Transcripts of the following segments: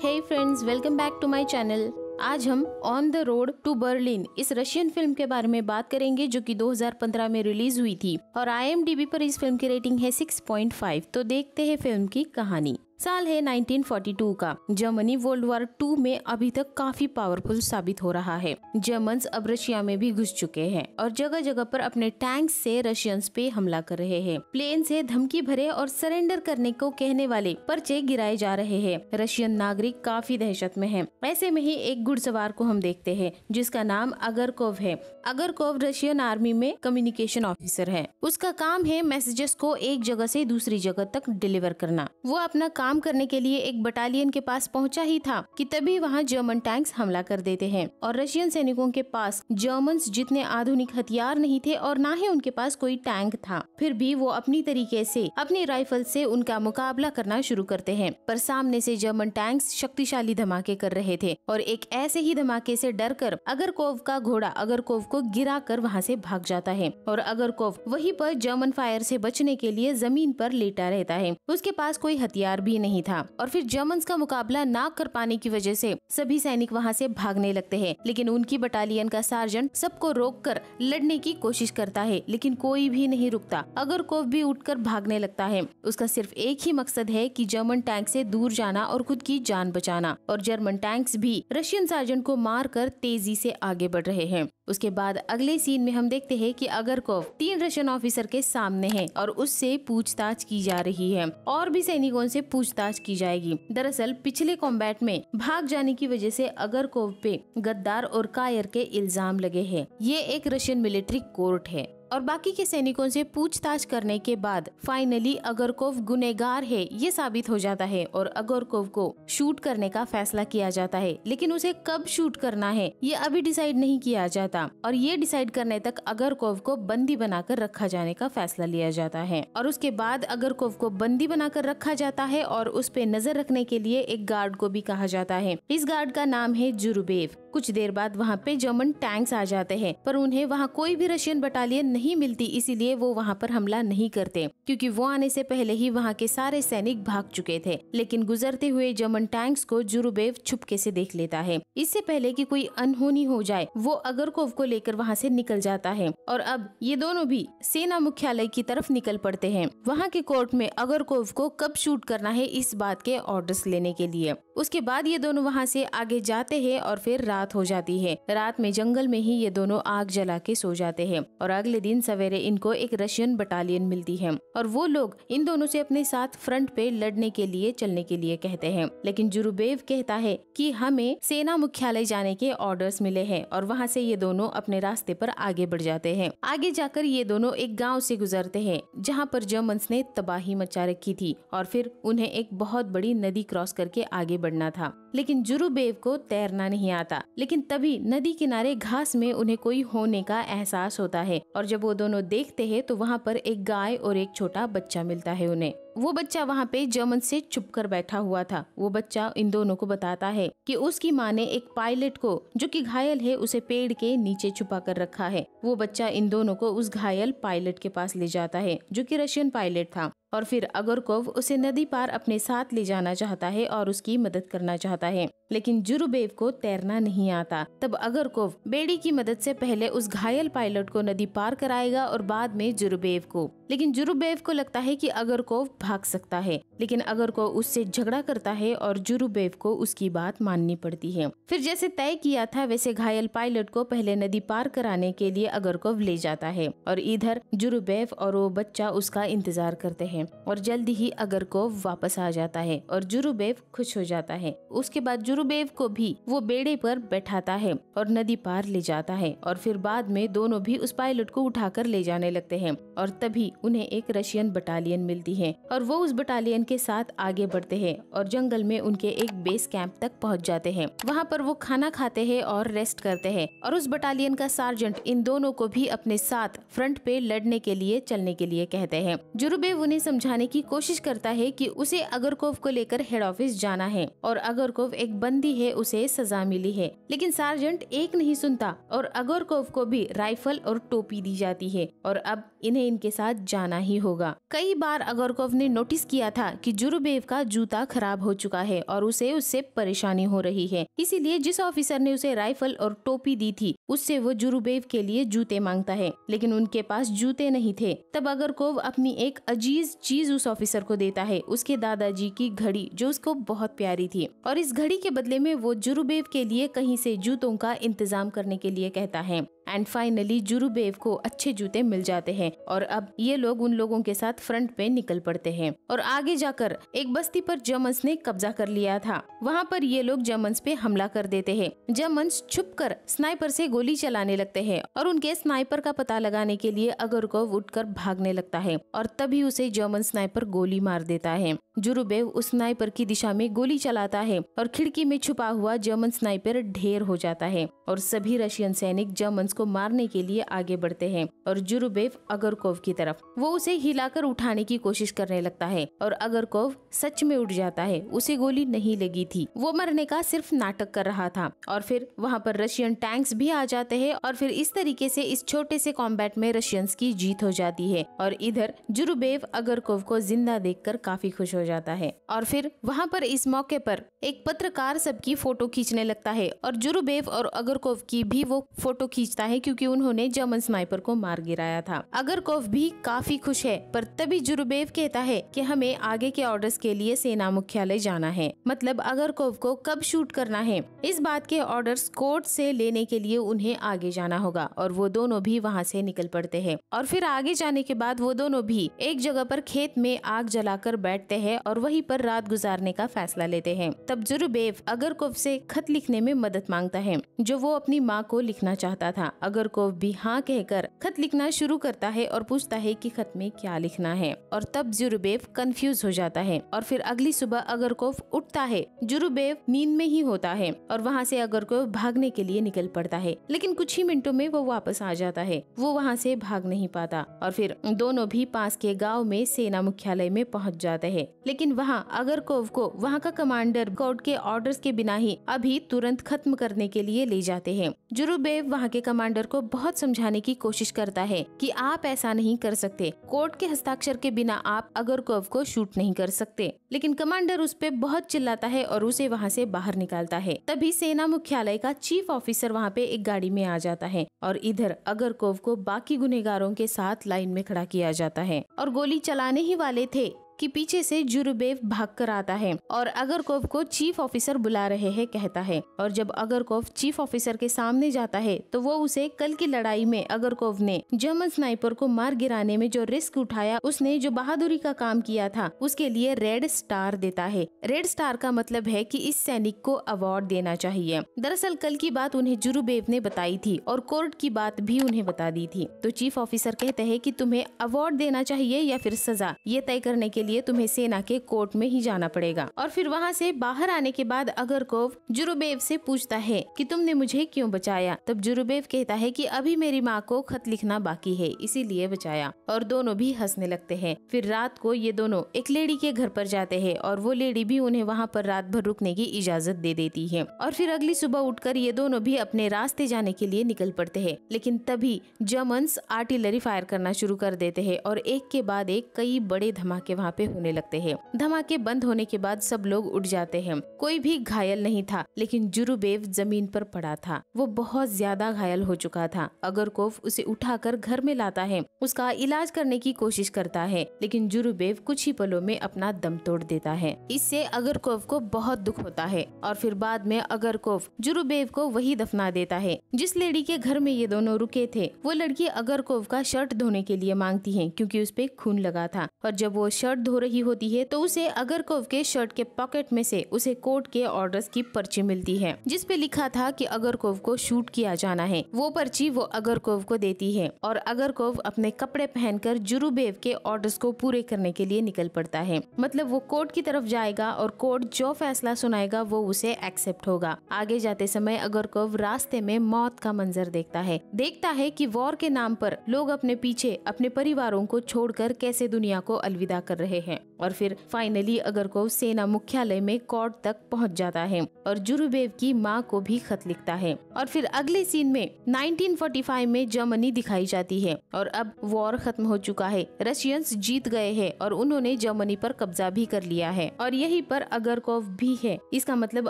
Hey friends, welcome back to my channel. आज हम on the road to Berlin इस Russian film के बारे में बात करेंगे जो कि 2015 में रिलीज हुई थी और IMDb पर इस फिल्म की रेटिंग है 6.5। तो देखते हैं फिल्म की कहानी। साल है 1942 का। जर्मनी वर्ल्ड वॉर 2 में अभी तक काफी पावरफुल साबित हो रहा है। जर्मन्स अब रशिया में भी घुस चुके हैं और जगह जगह पर अपने टैंक्स से रशियंस पे हमला कर रहे हैं। प्लेन से धमकी भरे और सरेंडर करने को कहने वाले पर्चे गिराए जा रहे हैं। रशियन नागरिक काफी दहशत में हैं। ऐसे में ही एक घुड़सवार को हम देखते हैं जिसका नाम अगरकोव है। अगरकोव रशियन आर्मी में कम्युनिकेशन ऑफिसर है। उसका काम है मैसेजेस को एक जगह से दूसरी जगह तक डिलीवर करना। वो अपना काम करने के लिए एक बटालियन के पास पहुंचा ही था कि तभी वहां जर्मन टैंक्स हमला कर देते हैं और रशियन सैनिकों के पास जर्मन्स जितने आधुनिक हथियार नहीं थे और ना ही उनके पास कोई टैंक था। फिर भी वो अपनी तरीके से अपनी राइफल से उनका मुकाबला करना शुरू करते हैं। पर सामने से जर्मन टैंक्स शक्तिशाली धमाके कर रहे थे और एक ऐसे ही धमाके से डरकर अगरकोव का घोड़ा अगरकोव को गिरा कर वहाँ से भाग जाता है और अगरकोव वहीं पर जर्मन फायर से बचने के लिए जमीन पर लेटा रहता है। उसके पास कोई हथियार भी नहीं था और फिर जर्मन्स का मुकाबला ना कर पाने की वजह से सभी सैनिक वहां से भागने लगते हैं। लेकिन उनकी बटालियन का सार्जेंट सबको रोककर लड़ने की कोशिश करता है लेकिन कोई भी नहीं रुकता। अगरकोव भी उठकर भागने लगता है। उसका सिर्फ एक ही मकसद है कि जर्मन टैंक से दूर जाना और खुद की जान बचाना। और जर्मन टैंक्स भी रशियन सार्जेंट को मारकर तेजी से आगे बढ़ रहे हैं। उसके बाद अगले सीन में हम देखते हैं कि अगरकोव 3 रशियन ऑफिसर के सामने है और उससे पूछताछ की जा रही है और भी सैनिकों से पूछताछ की जाएगी। दरअसल पिछले कॉम्बैट में भाग जाने की वजह से अगरकोव पे गद्दार और कायर के इल्जाम लगे हैं। ये एक रशियन मिलिट्री कोर्ट है और बाकी के सैनिकों से पूछताछ करने के बाद फाइनली अगरकोव गुनहगार है ये साबित हो जाता है और अगरकोव को शूट करने का फैसला किया जाता है। लेकिन उसे कब शूट करना है ये अभी डिसाइड नहीं किया जाता और ये डिसाइड करने तक अगरकोव को बंदी बनाकर रखा जाने का फैसला लिया जाता है। और उसके बाद अगरकोव को बंदी बनाकर रखा जाता है और उस पे नजर रखने के लिए एक गार्ड को भी कहा जाता है। इस गार्ड का नाम है जुरुबेव। कुछ देर बाद वहाँ पे जर्मन टैंक्स आ जाते हैं पर उन्हें वहाँ कोई भी रशियन बटालियन नहीं मिलती, इसीलिए वो वहाँ पर हमला नहीं करते क्योंकि वो आने से पहले ही वहाँ के सारे सैनिक भाग चुके थे। लेकिन गुजरते हुए जर्मन टैंक्स को जुरुबेव छुपके से देख लेता है। इससे पहले कि कोई अनहोनी हो जाए वो अगरकोव को लेकर वहाँ से निकल जाता है और अब ये दोनों भी सेना मुख्यालय की तरफ निकल पड़ते हैं। वहाँ के कोर्ट में अगरकोव को कब शूट करना है इस बात के ऑर्डर्स लेने के लिए। उसके बाद ये दोनों वहाँ से आगे जाते हैं और फिर रात हो जाती है। रात में जंगल में ही ये दोनों आग जला के सो जाते हैं और अगले दिन सवेरे इनको एक रशियन बटालियन मिलती है और वो लोग इन दोनों से अपने साथ फ्रंट पे लड़ने के लिए चलने के लिए कहते हैं। लेकिन जुरुबेव कहता है कि हमें सेना मुख्यालय जाने के ऑर्डर्स मिले हैं और वहाँ से ये दोनों अपने रास्ते पर आगे बढ़ जाते हैं। आगे जाकर ये दोनों एक गाँव से गुजरते हैं जहाँ पर जर्मन्स ने तबाही मचा रखी थी और फिर उन्हें एक बहुत बड़ी नदी क्रॉस करके आगे बढ़ना था। लेकिन जुरुबेव को तैरना नहीं आता। लेकिन तभी नदी किनारे घास में उन्हें कोई होने का एहसास होता है और जब वो दोनों देखते हैं तो वहाँ पर एक गाय और एक छोटा बच्चा मिलता है उन्हें। वो बच्चा वहाँ पे जर्मन से चुपकर बैठा हुआ था। वो बच्चा इन दोनों को बताता है कि उसकी माँ ने एक पायलट को जो कि घायल है उसे पेड़ के नीचे छुपा कर रखा है। वो बच्चा इन दोनों को उस घायल पायलट के पास ले जाता है जो कि रशियन पायलट था और फिर अगरकोव उसे नदी पार अपने साथ ले जाना चाहता है और उसकी मदद करना चाहता है। लेकिन जुरुबेव को तैरना नहीं आता। तब अगरकोव बेड़ी की मदद से पहले उस घायल पायलट को नदी पार कराएगा और बाद में जुरुबेव को। लेकिन जुरुबेव को लगता है कि अगरकोव भाग सकता है, लेकिन अगरकोव उससे झगड़ा करता है और जुरुबेव को उसकी बात माननी पड़ती है। फिर जैसे तय किया था वैसे घायल पायलट को पहले नदी पार कराने के लिए अगरकोव ले जाता है और इधर जुरुबेव और वो बच्चा उसका इंतजार करते हैं और जल्दी ही अगरकोव वापस आ जाता है और जुरुबेव खुश हो जाता है। उसके बाद जुरुबेव को भी वो बेड़े पर बैठाता है और नदी पार ले जाता है और फिर बाद में दोनों भी उस पायलट को उठाकर ले जाने लगते हैं और तभी उन्हें एक रशियन बटालियन मिलती है और वो उस बटालियन के साथ आगे बढ़ते हैं और जंगल में उनके एक बेस कैंप तक पहुंच जाते हैं। वहाँ पर वो खाना खाते हैं और रेस्ट करते हैं और उस बटालियन का सार्जेंट इन दोनों को भी अपने साथ फ्रंट पे लड़ने के लिए चलने के लिए कहते हैं। जुरुबेव उन्हें समझाने की कोशिश करता है कि उसे अगरकोव को लेकर हेड ऑफिस जाना है और अगरकोव एक बंदी है, उसे सजा मिली है। लेकिन सार्जेंट एक नहीं सुनता और अगरकोव को भी राइफल और टोपी दी जाती है और अब इन्हें इनके साथ जाना ही होगा। कई बार अगरकोव ने नोटिस किया था कि जुरुबेव का जूता खराब हो चुका है और उसे उससे परेशानी हो रही है, इसीलिए जिस ऑफिसर ने उसे राइफल और टोपी दी थी उससे वो जुरुबेव के लिए जूते मांगता है, लेकिन उनके पास जूते नहीं थे। तब अगरकोव अपनी एक अजीज चीज उस ऑफिसर को देता है, उसके दादाजी की घड़ी जो उसको बहुत प्यारी थी, और इस घड़ी के बदले में वो जुरुबेव के लिए कहीं से जूतों का इंतजाम करने के लिए कहता है। एंड फाइनली जुरुबेव को अच्छे जूते मिल जाते हैं और अब ये लोग उन लोगों के साथ फ्रंट पे निकल पड़ते हैं और आगे जाकर एक बस्ती पर जर्मन्स ने कब्जा कर लिया था। वहाँ पर ये लोग जर्मन्स पे हमला कर देते हैं। जर्मन्स छुपकर स्नाइपर से गोली चलाने लगते हैं और उनके स्नाइपर का पता लगाने के लिए अगरकोव उठकर भागने लगता है और तभी उसे जर्मन स्नाइपर गोली मार देता है। जुरुबेव उस स्नाइपर की दिशा में गोली चलाता है और खिड़की में छुपा हुआ जर्मन स्नाइपर ढेर हो जाता है और सभी रशियन सैनिक जर्मन को मारने के लिए आगे बढ़ते हैं और जुरुबेव अगरकोव की तरफ वो उसे हिलाकर उठाने की कोशिश करने लगता है और अगरकोव सच में उठ जाता है। उसे गोली नहीं लगी थी, वो मरने का सिर्फ नाटक कर रहा था। और फिर वहाँ पर रशियन टैंक्स भी आ जाते हैं और फिर इस तरीके से इस छोटे से कॉम्बैट में रशियंस की जीत हो जाती है और इधर जुरुबेव अगरकोव को जिंदा देखकर काफी खुश हो जाता है। और फिर वहाँ पर इस मौके पर एक पत्रकार सबकी फोटो खींचने लगता है और जुरुबेव और अगरकोव की भी वो फोटो खींचता है क्योंकि उन्होंने जर्मन स्नाइपर को मार गिराया था। अगरकोव भी काफी खुश है, पर तभी जुरुबेव कहता है कि हमें आगे के ऑर्डर्स के लिए सेना मुख्यालय जाना है, मतलब अगरकोव को कब शूट करना है इस बात के ऑर्डर्स कोर्ट से लेने के लिए उन्हें आगे जाना होगा और वो दोनों भी वहाँ से निकल पड़ते हैं। और फिर आगे जाने के बाद वो दोनों भी एक जगह पर खेत में आग जलाकर बैठते हैं और वहीं पर रात गुजारने का फैसला लेते हैं। तब जुरुबेव अगरकोव से खत लिखने में मदद मांगता है जो वो अपनी माँ को लिखना चाहता था। अगरकोव भी हाँ कहकर खत लिखना शुरू करता है और पूछता है कि खत में क्या लिखना है और तब जुरुबेव कंफ्यूज हो जाता है। और फिर अगली सुबह अगरकोव उठता है, जुरुबेव नींद में ही होता है और वहाँ से अगरकोव भागने के लिए निकल पड़ता है, लेकिन कुछ ही मिनटों में वो वापस आ जाता है। वो वहाँ से भाग नहीं पाता और फिर दोनों भी पास के गाँव में सेना मुख्यालय में पहुँच जाते हैं। लेकिन वहाँ अगरकोव को वहाँ का कमांडर कोर्ट के ऑर्डर्स के बिना ही अभी तुरंत खत्म करने के लिए ले जाते हैं। जुरुबेव वहाँ के कमांडर को बहुत समझाने की कोशिश करता है कि आप ऐसा नहीं कर सकते, कोर्ट के हस्ताक्षर के बिना आप अगरकोव को शूट नहीं कर सकते। लेकिन कमांडर उस पे बहुत चिल्लाता है और उसे वहाँ से बाहर निकालता है। तभी सेना मुख्यालय का चीफ ऑफिसर वहाँ पे एक गाड़ी में आ जाता है और इधर अगरकोव को बाकी गुनहगारों के साथ लाइन में खड़ा किया जाता है और गोली चलाने ही वाले थे कि पीछे से जुरुबेव भागकर आता है और अगरकोव को चीफ ऑफिसर बुला रहे हैं कहता है। और जब अगरकोव चीफ ऑफिसर के सामने जाता है तो वो उसे कल की लड़ाई में अगरकोव ने जर्मन स्नाइपर को मार गिराने में जो रिस्क उठाया, उसने जो बहादुरी का काम किया था, उसके लिए रेड स्टार देता है। रेड स्टार का मतलब है कि इस सैनिक को अवार्ड देना चाहिए। दरअसल कल की बात उन्हें जुरुबेव ने बताई थी और कोर्ट की बात भी उन्हें बता दी थी। तो चीफ ऑफिसर कहते हैं कि तुम्हें अवार्ड देना चाहिए या फिर सजा, ये तय करने के लिए तुम्हें सेना के कोर्ट में ही जाना पड़ेगा। और फिर वहाँ से बाहर आने के बाद अगरकोव जुरुबेव से पूछता है कि तुमने मुझे क्यों बचाया। तब जुरुबेव कहता है कि अभी मेरी माँ को खत लिखना बाकी है इसीलिए बचाया। और दोनों भी हंसने लगते हैं। फिर रात को ये दोनों एक लेडी के घर पर जाते हैं और वो लेडी भी उन्हें वहाँ पर रात भर रुकने की इजाजत दे देती है। और फिर अगली सुबह उठकर ये दोनों भी अपने रास्ते जाने के लिए निकल पड़ते हैं। लेकिन तभी जर्मन्स आर्टिलरी फायर करना शुरू कर देते हैं और एक के बाद एक कई बड़े धमाके वहाँ पे होने लगते हैं। धमाके बंद होने के बाद सब लोग उठ जाते हैं। कोई भी घायल नहीं था, लेकिन जुरुबेव जमीन पर पड़ा था। वो बहुत ज्यादा घायल हो चुका था। अगरकोव उसे उठाकर घर में लाता है, उसका इलाज करने की कोशिश करता है, लेकिन जुरुबेव कुछ ही पलों में अपना दम तोड़ देता है। इससे अगरकोव को बहुत दुख होता है और फिर बाद में अगरकोव जुरुबेव को वही दफना देता है जिस लेडी के घर में ये दोनों रुके थे। वो लड़की अगरकोव का शर्ट धोने के लिए मांगती है क्योंकि उस पे खून लगा था और जब वो शर्ट धो रही होती है तो उसे अगरकोव के शर्ट के पॉकेट में से उसे कोर्ट के ऑर्डर्स की पर्ची मिलती है, जिस पे लिखा था कि अगरकोव को शूट किया जाना है। वो पर्ची वो अगरकोव को देती है और अगरकोव अपने कपड़े पहनकर जुरुबेव के ऑर्डर्स को पूरे करने के लिए निकल पड़ता है। मतलब वो कोर्ट की तरफ जाएगा और कोर्ट जो फैसला सुनाएगा वो उसे एक्सेप्ट होगा। आगे जाते समय अगरकोव रास्ते में मौत का मंजर देखता है कि वॉर के नाम पर लोग अपने पीछे अपने परिवारों को छोड़कर कैसे दुनिया को अलविदा कर रहे हैं। और फिर फाइनली अगरकोव सेना मुख्यालय में कोर्ट तक पहुंच जाता है और जुरुबेव की माँ को भी खत लिखता है। और फिर अगले सीन में 1945 में जर्मनी दिखाई जाती है और अब वॉर खत्म हो चुका है। रशियंस जीत गए हैं और उन्होंने जर्मनी पर कब्जा भी कर लिया है और यहीं पर अगरकोव भी है। इसका मतलब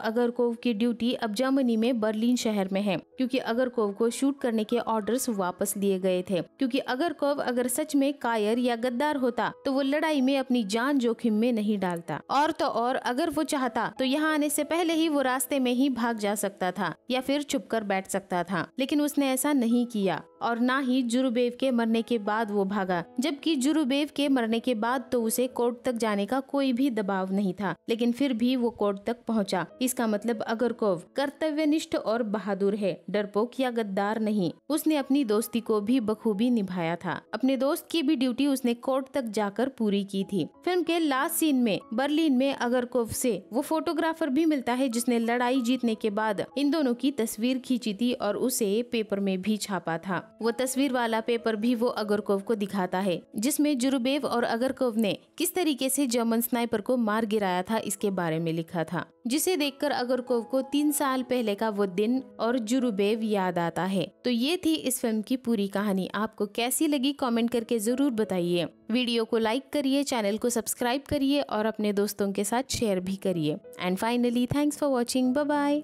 अगरकोव की ड्यूटी अब जर्मनी में बर्लिन शहर में है, क्योंकि अगरकोव को शूट करने के ऑर्डर्स वापस लिए गए थे। क्योंकि अगरकोव अगर सच में कायर या गद्दार होता तो वो लड़ाई में अपनी जान जोखिम में नहीं डालता। और तो और अगर वो चाहता तो यहाँ आने से पहले ही वो रास्ते में ही भाग जा सकता था या फिर चुप कर बैठ सकता था, लेकिन उसने ऐसा नहीं किया और ना ही जुरुबेव के मरने के बाद वो भागा। जबकि जुरुबेव के मरने के बाद तो उसे कोर्ट तक जाने का कोई भी दबाव नहीं था, लेकिन फिर भी वो कोर्ट तक पहुंचा। इसका मतलब अगरकोव कर्तव्यनिष्ठ और बहादुर है, डरपोक या गद्दार नहीं। उसने अपनी दोस्ती को भी बखूबी निभाया था। अपने दोस्त की भी ड्यूटी उसने कोर्ट तक जाकर पूरी की थी। फिल्म के लास्ट सीन में बर्लिन में अगरकोव से वो फोटोग्राफर भी मिलता है जिसने लड़ाई जीतने के बाद इन दोनों की तस्वीर खींची थी और उसे पेपर में भी छापा था। वो तस्वीर वाला पेपर भी वो अगरकोव को दिखाता है, जिसमें जुरुबेव और अगरकोव ने किस तरीके से जर्मन स्नाइपर को मार गिराया था इसके बारे में लिखा था, जिसे देखकर अगरकोव को 3 साल पहले का वो दिन और जुरुबेव याद आता है। तो ये थी इस फिल्म की पूरी कहानी। आपको कैसी लगी कमेंट करके जरूर बताइए। वीडियो को लाइक करिए, चैनल को सब्सक्राइब करिए और अपने दोस्तों के साथ शेयर भी करिए। And finally thanks for watching. Bye bye.